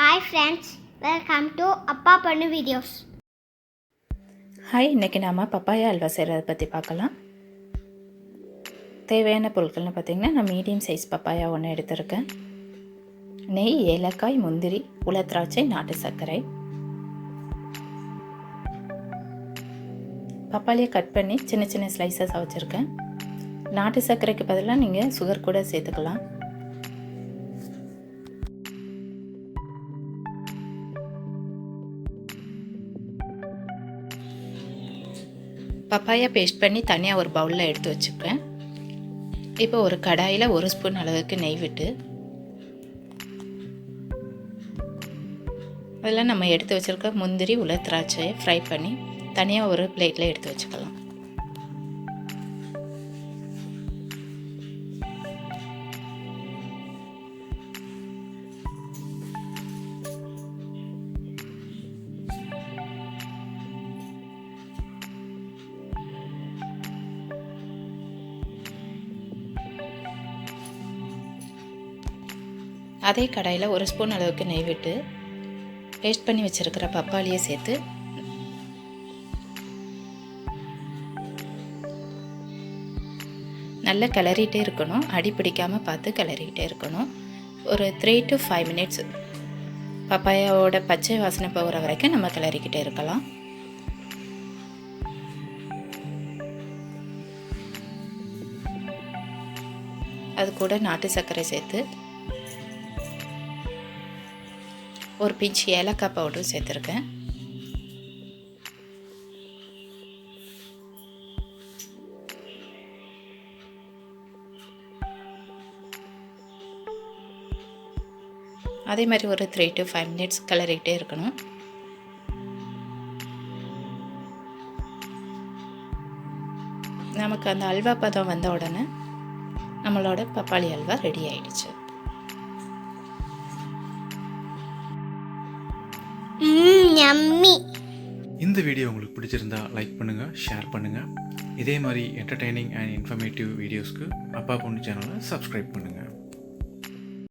Hi friends, welcome to அப்பா பண்ணு videos. Hi, இன்றைக்கி நாம் பப்பாயா அல்வா செய்கிறத பற்றி பார்க்கலாம். தேவையான பொருட்கள்னு பார்த்திங்கன்னா, நான் மீடியம் சைஸ் பப்பாயா ஒன்று எடுத்திருக்கேன். நெய், ஏலக்காய், முந்திரி, உலர் நாட்டு சர்க்கரை. பப்பாளியை கட் பண்ணி சின்ன சின்ன ஸ்லைசஸாக வச்சுருக்கேன். நாட்டு சர்க்கரைக்கு பதிலாக நீங்கள் சுகர் கூட சேர்த்துக்கலாம். பப்பாயா பேஸ்ட் பண்ணி தனியாக ஒரு பவுலில் எடுத்து வச்சுப்பேன். இப்போ ஒரு கடாயில் 1 ஸ்பூன் அளவுக்கு நெய் விட்டு அதில் நம்ம எடுத்து வச்சுருக்க முந்திரி, உலர் திராட்சையை ஃப்ரை பண்ணி தனியாக ஒரு பிளேட்டில் எடுத்து வச்சுக்கலாம். அதே கடாயில் 1 ஸ்பூன் அளவுக்கு நெய் விட்டு பேஸ்ட் பண்ணி வச்சுருக்கிற பப்பாளியை சேர்த்து நல்லா கிளறிட்டே இருக்கணும். அடி பிடிக்காமல் பார்த்து கிளறிக்கிட்டே இருக்கணும். ஒரு 3 to 5 மினிட்ஸ் பப்பாயாவோட பச்சை வாசனை போகிற வரைக்கும் நம்ம கிளறிக்கிட்டே இருக்கலாம். அது கூட நாட்டு சர்க்கரை சேர்த்து ஒரு பிஞ்ச் ஏலக்காய் பவுடர் சேர்த்துருக்கேன். அதே மாதிரி ஒரு 3 to 5 மினிட்ஸ் கிளறிக்கிட்டே இருக்கணும். நமக்கு அந்த அல்வா பதம் வந்த உடனே நம்மளோட பப்பாளி அல்வா ரெடி ஆயிடுச்சு. Yummy. இந்த வீடியோ உங்களுக்கு பிடிச்சிருந்தா லைக் பண்ணுங்கள், ஷேர் பண்ணுங்கள். இதே மாதிரி என்டர்டெய்னிங் அண்ட் இன்ஃபர்மேட்டிவ் வீடியோஸ்க்கு அப்பா பொண்ணு சேனலை சப்ஸ்கிரைப் பண்ணுங்கள்.